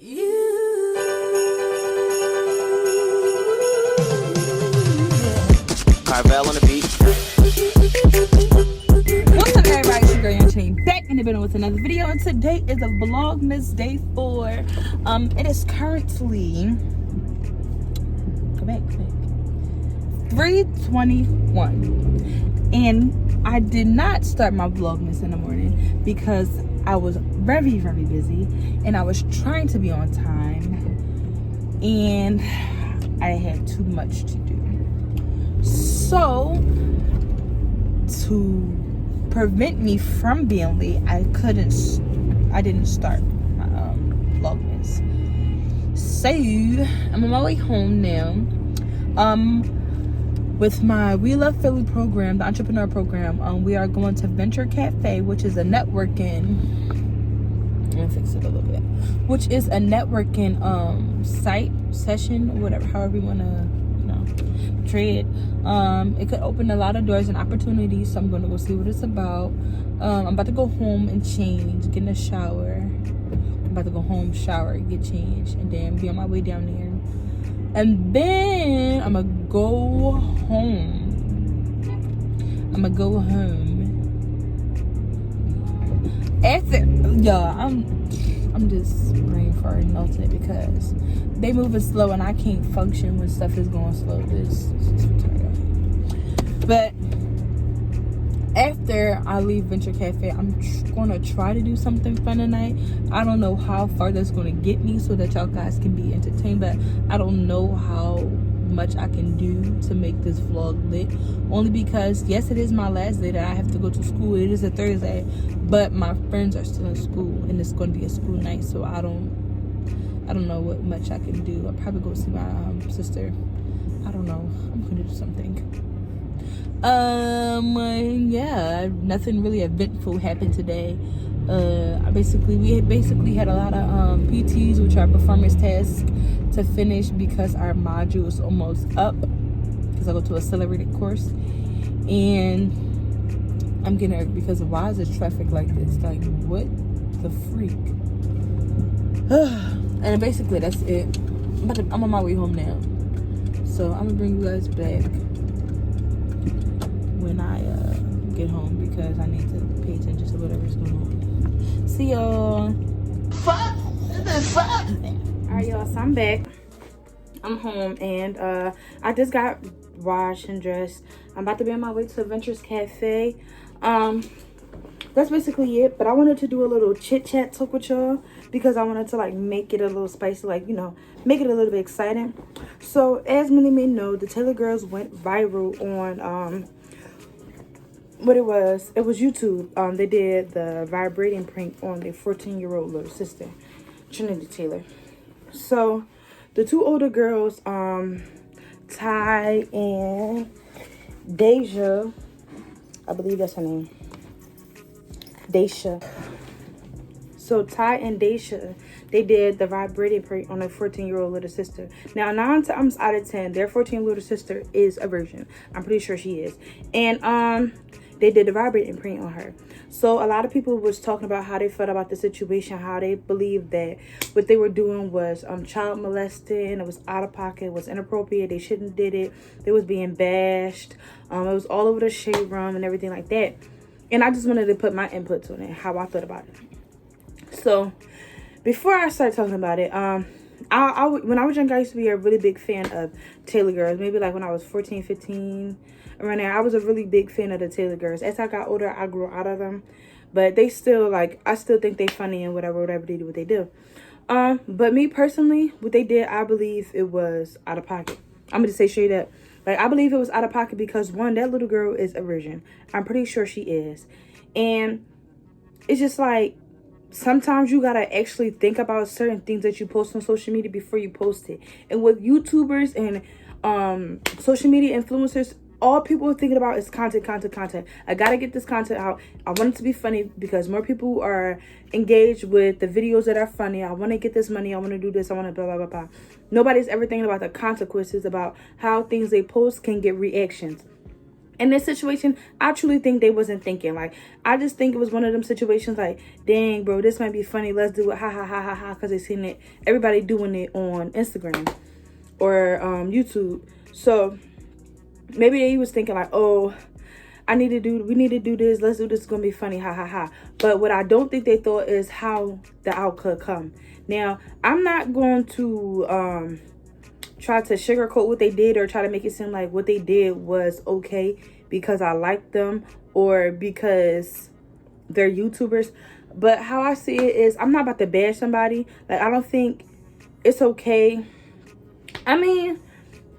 Carvel on the beat. What's up, everybody? It's your girl Chain back in the middle with another video, and today is a Vlogmass day 4. It is currently 3:21, and I did not start my Vlogmass in the morning because I was very busy and I was trying to be on time and I had too much to do. So to prevent me from being late, I didn't start my Vlogmass. So I'm on my way home now. With my We Love Philly program, the entrepreneur program, we are going to Venture Cafe, which is a networking. Let me fix it a little bit. Which is a networking session, whatever, however you wanna, treat. It could open a lot of doors and opportunities. So I'm gonna go see what it's about. I'm about to go home and change, get in a shower. I'm about to go home, shower, get changed, and then be on my way down there. And then I'm gonna go home. After, y'all, I'm just brain farting melted because they moving slow and I can't function when stuff is going slow. This is retarded. But after I leave Venture Cafe, I'm gonna try to do something fun tonight. I don't know how far that's gonna get me so that y'all guys can be entertained, but I don't know how much I can do to make this vlog lit, only because yes, it is my last day that I have to go to school. It is a Thursday, but my friends are still in school and it's going to be a school night, so I don't know what much I can do. I'll probably go see my sister. I don't know, I'm gonna do something. Yeah, nothing really eventful happened today. We basically had a lot of PTs, which are performance tasks, to finish because our module is almost up, because I go to a accelerated course, and I'm getting irked because why is there traffic like this? Like, what the freak? And basically that's it. I'm on my way home now, so I'm gonna bring you guys back when I get home because I need to pay attention to whatever's going on. See y'all. Fuck. Alright, y'all, so I'm back. I'm home and I just got washed and dressed. I'm about to be on my way to Adventures Cafe. That's basically it, but I wanted to do a little chit chat talk with y'all because I wanted to like make it a little spicy, like, make it a little bit exciting. So as many may know, the Taylor Girls went viral on it was YouTube. They did the vibrating prank on their 14-year-old little sister, Trinity Taylor. So the two older girls, Ty and Deja, I believe that's her name, Deja. So Ty and Deja, they did the vibrating prank on their 14-year-old little sister. Now 9 times out of 10, their 14-year-old little sister is a virgin. I'm pretty sure she is. And they did the vibrating prank on her. So a lot of people was talking about how they felt about the situation, how they believed that what they were doing was child molesting, it was out of pocket, it was inappropriate, they shouldn't have did it, they was being bashed, it was all over the shade room and everything like that. And I just wanted to put my input on it, how I thought about it. So before I start talking about it, when I was younger, I used to be a really big fan of Taylor Girls. Maybe like when I was 14, 15, around there, I was a really big fan of the Taylor Girls. As I got older, I grew out of them, but they still, I still think they funny and whatever they do, what they do. But me personally, what they did, I believe it was out of pocket. I'm gonna say straight up, I believe it was out of pocket because one, that little girl is a virgin. I'm pretty sure she is, and it's just like, sometimes you gotta actually think about certain things that you post on social media before you post it. And with YouTubers and social media influencers, all people are thinking about is content. I gotta get this content out. I want it to be funny because more people are engaged with the videos that are funny. I want to get this money. I want to do this. I want to blah, blah, blah, blah. Nobody's ever thinking about the consequences, about how things they post can get reactions. in this situation, I truly think they wasn't thinking. Like, I just think it was one of them situations like, dang, bro, this might be funny. Let's do it. Ha, ha, ha, ha, ha. Because they seen it. Everybody doing it on Instagram or YouTube. So, maybe they was thinking like, oh, we need to do this. Let's do this. It's going to be funny. Ha, ha, ha. But what I don't think they thought is how the outcome come. Now, I'm not going to try to sugarcoat what they did or try to make it seem like what they did was okay because I like them or because they're YouTubers. But how I see it is, I'm not about to bash somebody. Like, I don't think it's okay. I mean,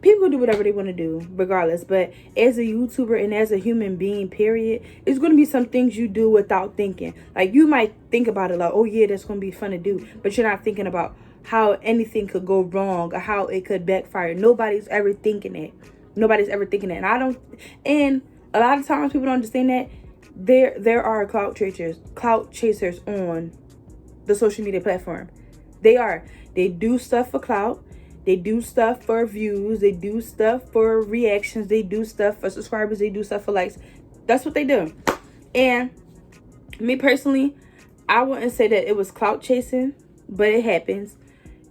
people do whatever they want to do regardless, but as a YouTuber and as a human being, period, it's going to be some things you do without thinking. Like, you might think about it like, oh yeah, that's going to be fun to do, but you're not thinking about how anything could go wrong or how it could backfire. Nobody's ever thinking it. And a lot of times people don't understand that there are clout chasers on the social media platform. They do stuff for clout. They do stuff for views. They do stuff for reactions. They do stuff for subscribers. They do stuff for likes. That's what they do. And me personally, I wouldn't say that it was clout chasing, but it happens.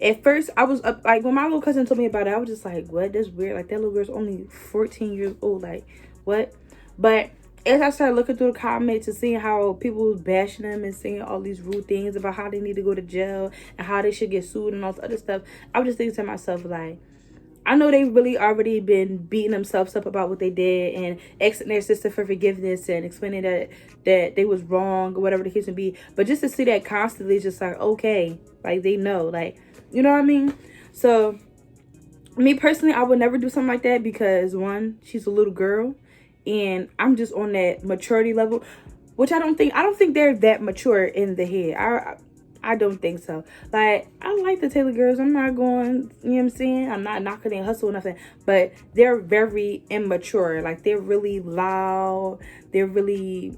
At first, I was up, like, when my little cousin told me about it, I was just like, what? That's weird. Like, that little girl's only 14 years old. Like, what? But as I started looking through the comments and seeing how people was bashing them and saying all these rude things about how they need to go to jail and how they should get sued and all this other stuff, I was just thinking to myself, like, I know they really already been beating themselves up about what they did and asking their sister for forgiveness and explaining that they was wrong or whatever the case may be. But just to see that constantly is just like, okay, like, they know, like, you know what I mean? So, me personally, I would never do something like that because, one, she's a little girl. And I'm just on that maturity level, which I don't think they're that mature in the head. I don't think so. Like, I like the Taylor girls. I'm not going, you know what I'm saying? I'm not knocking their hustle or nothing. But they're very immature. Like, they're really loud. They're really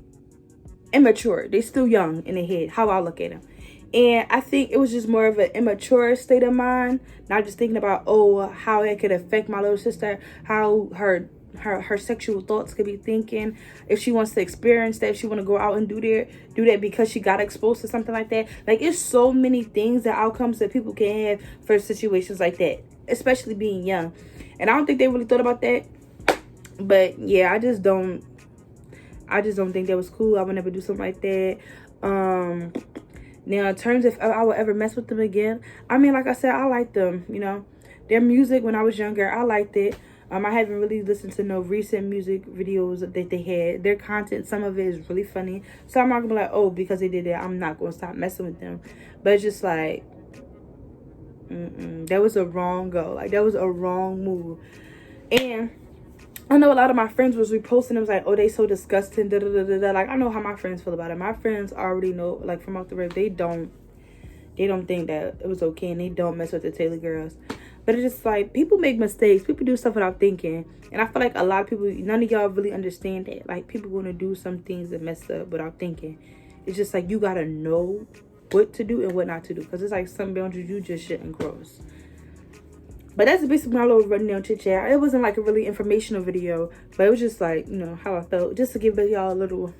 immature. They're still young in the head, how I look at them. And I think it was just more of an immature state of mind. Not just thinking about, oh, how it could affect my little sister. How her sexual thoughts could be thinking. If she wants to experience that. If she want to go out and do that because she got exposed to something like that. Like, it's so many things, the outcomes that people can have for situations like that. Especially being young. And I don't think they really thought about that. But, yeah, I just don't think that was cool. I would never do something like that. Now, in terms of if I would ever mess with them again, I mean, like I said, I like them, you know. Their music when I was younger, I liked it. I haven't really listened to no recent music videos that they had. Their content, some of it is really funny. So I'm not going to be like, oh, because they did that, I'm not going to stop messing with them. But it's just like, that was a wrong go. Like, that was a wrong move. And I know a lot of my friends was reposting. It was like, oh, they so disgusting. Da, da, da, da, da. Like, I know how my friends feel about it. My friends already know, like, from off the rip, they don't think that it was okay. And they don't mess with the Taylor girls. But it's just like, people make mistakes. People do stuff without thinking. And I feel like a lot of people, none of y'all really understand that. Like, people want to do some things that mess up without thinking. It's just like, you got to know what to do and what not to do. Because it's like some boundaries you just shouldn't cross. But that's basically my little rundown chit chat. It wasn't like a really informational video. But it was just like, you know, how I felt. Just to give y'all a little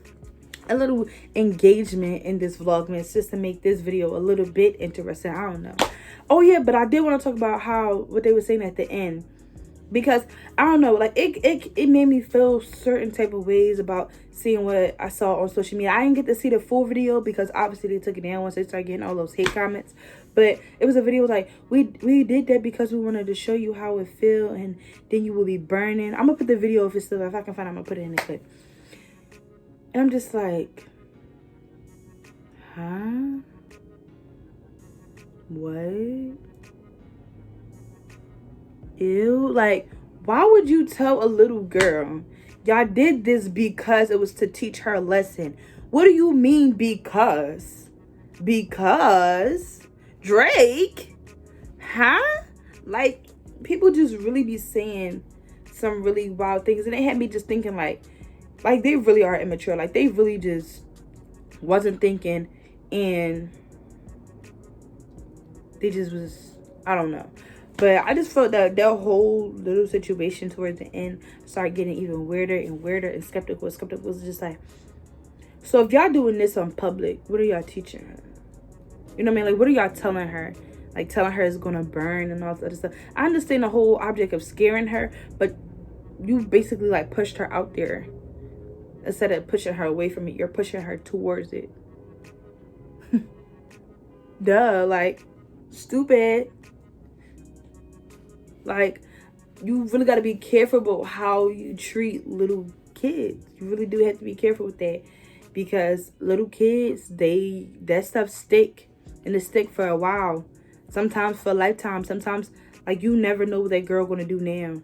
engagement in this Vlogmass. Just to make this video a little bit interesting. I don't know. Oh yeah, but I did want to talk about what they were saying at the end, because I don't know, like it made me feel certain type of ways about seeing what I saw on social media. I didn't get to see the full video because obviously they took it down once they started getting all those hate comments. But it was a video like, we did that because we wanted to show you how it feel, and then you will be burning. I'm gonna put the video if I can find it, I'm gonna put it in the clip. And I'm just like, huh? What? Ew. Like, why would you tell a little girl y'all did this because it was to teach her a lesson? What do you mean because? Because Drake? Huh? Like, people just really be saying some really wild things, and it had me just thinking like they really are immature. Like, they really just wasn't thinking, and they just was, I don't know. But I just felt that that whole little situation towards the end started getting even weirder and weirder and skeptical. Skeptical was just like, so if y'all doing this on public, what are y'all teaching her? You know what I mean? Like, what are y'all telling her? Like, telling her it's gonna burn and all this other stuff. I understand the whole object of scaring her, but you basically like pushed her out there. Instead of pushing her away from it, you're pushing her towards it. Duh, like, stupid. Like, you really got to be careful about how you treat little kids. You really do have to be careful with that, because little kids, that stuff stick, and it stick for a while. Sometimes for a lifetime. Sometimes, like, you never know what that girl gonna do now.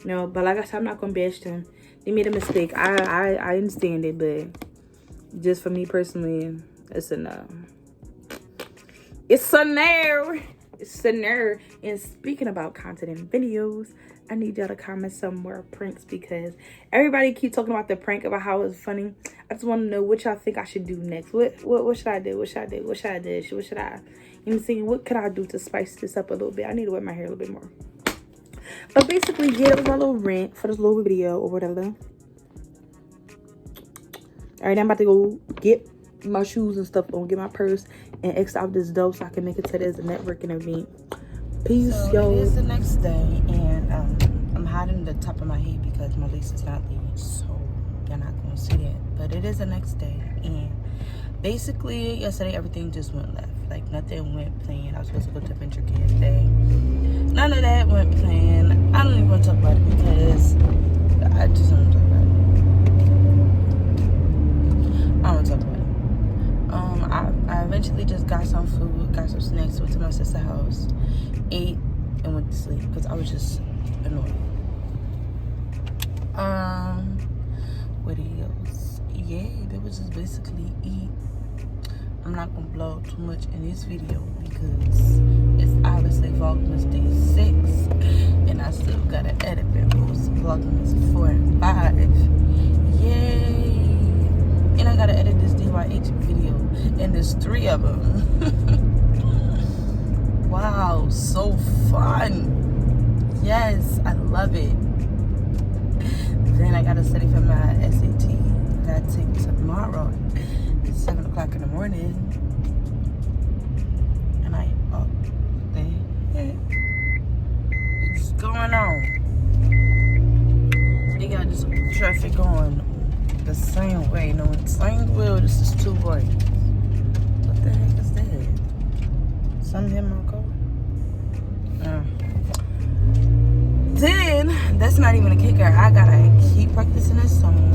You know, but like I said, I'm not gonna bash them. They made a mistake. I understand it, but just for me personally, it's a no. It's a no. It's a no. And speaking about content and videos, I need y'all to comment some more pranks, because everybody keep talking about the prank about how it's funny. I just want to know what y'all think I should do next. What should I do? What should I do? What should I do? What should I? You know what I'm saying? What could I do to spice this up a little bit? I need to wet my hair a little bit more. But basically, yeah, that was my little rant for this little video or whatever. Alright, I'm about to go get my shoes and stuff on, get my purse, and X out this dough so I can make it to this networking event. Peace, so yo. It is the next day, and I'm hiding the top of my head because my lace is not laid, so you're not going to see that. But it is the next day, and basically, yesterday everything just went left. Like, nothing went planned. I was supposed to go to Adventure Cafe. None of that went planned. I don't even want to talk about it because I just don't want to talk about it. I don't want to talk about it. I eventually just got some food, got some snacks, went to my sister's house, ate, and went to sleep because I was just annoyed. What else? Yeah, that was just basically eat. I'm not gonna blow too much in this video because it's obviously Vlogmass day 6, and I still gotta edit and post Vlogmass 4 and 5. Yay! And I gotta edit this DYH video, and there's 3 of them. Wow, so fun! Yes, I love it. Then I gotta study for my SAT that I take tomorrow. 7 o'clock in the morning, and I up there. What's going on? They got this traffic going the same way. No, in same wheel. This is 2 ways. What the heck is that? Something hit my car. Then that's not even a kicker. I gotta keep practicing this song.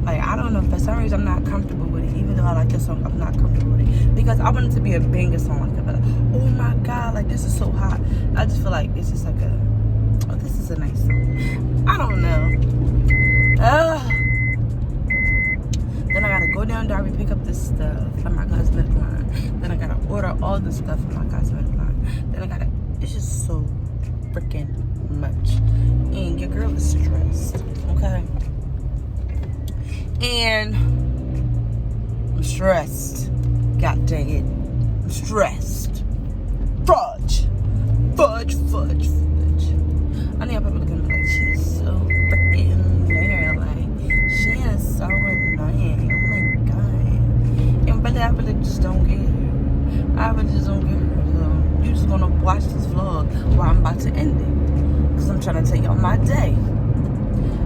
I don't know, for some reason I'm not comfortable with it. Even though I like this song, I'm not comfortable with it because I want it to be a banger song. Like, oh my god, like, this is so hot. I just feel like it's just like this is a nice song. I don't know. Then I gotta go down Derby, pick up this stuff from my cosmetic line. Then I gotta order all the stuff from my cosmetic line. Then it's just so freaking much. And your girl is stressed, okay? And I'm stressed. God dang it. I'm stressed. Fudge. I need people looking at me like, she's so freaking weird. Like, she is so annoying. Oh my god. And but I really just don't care. I really just don't care. So you're just gonna watch this vlog while I'm about to end it. Because I'm trying to tell y'all my day.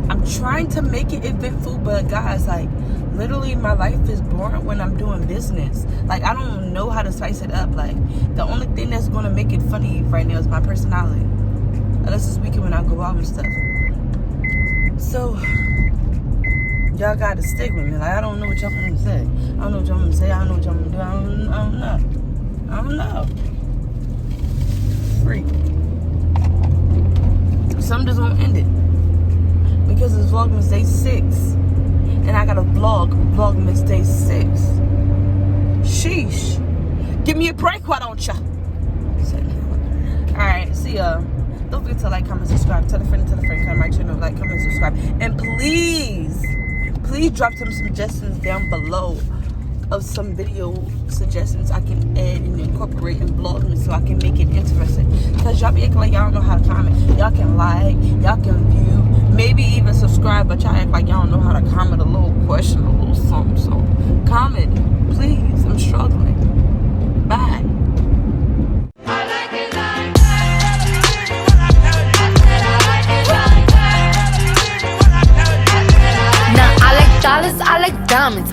I'm trying to make it eventful, but guys, like, literally my life is boring when I'm doing business. Like, I don't know how to spice it up. Like, the only thing that's going to make it funny right now is my personality. Unless it's weekend when I go out and stuff. So, y'all got to stick with me. Like, I don't know what y'all want to say. I don't know what y'all want to say. I don't know what y'all want to do. I don't know. Freak. Some just won't end it. Because it's Vlogmass day 6. And I got a Vlogmass day 6. Sheesh. Give me a break, why don't ya? Alright, see ya. Don't forget to like, comment, subscribe. Tell a friend, comment my channel, like, comment, subscribe. And please drop some suggestions down below of some video suggestions I can add and incorporate and Vlogmass so I can make it interesting. Because y'all be acting like y'all don't know how to comment. Y'all can like, y'all can view, maybe even subscribe, but y'all act like y'all don't know how to comment a little question, a little something. So comment, please. I'm struggling. Bye. Now I like dollars, I like diamonds.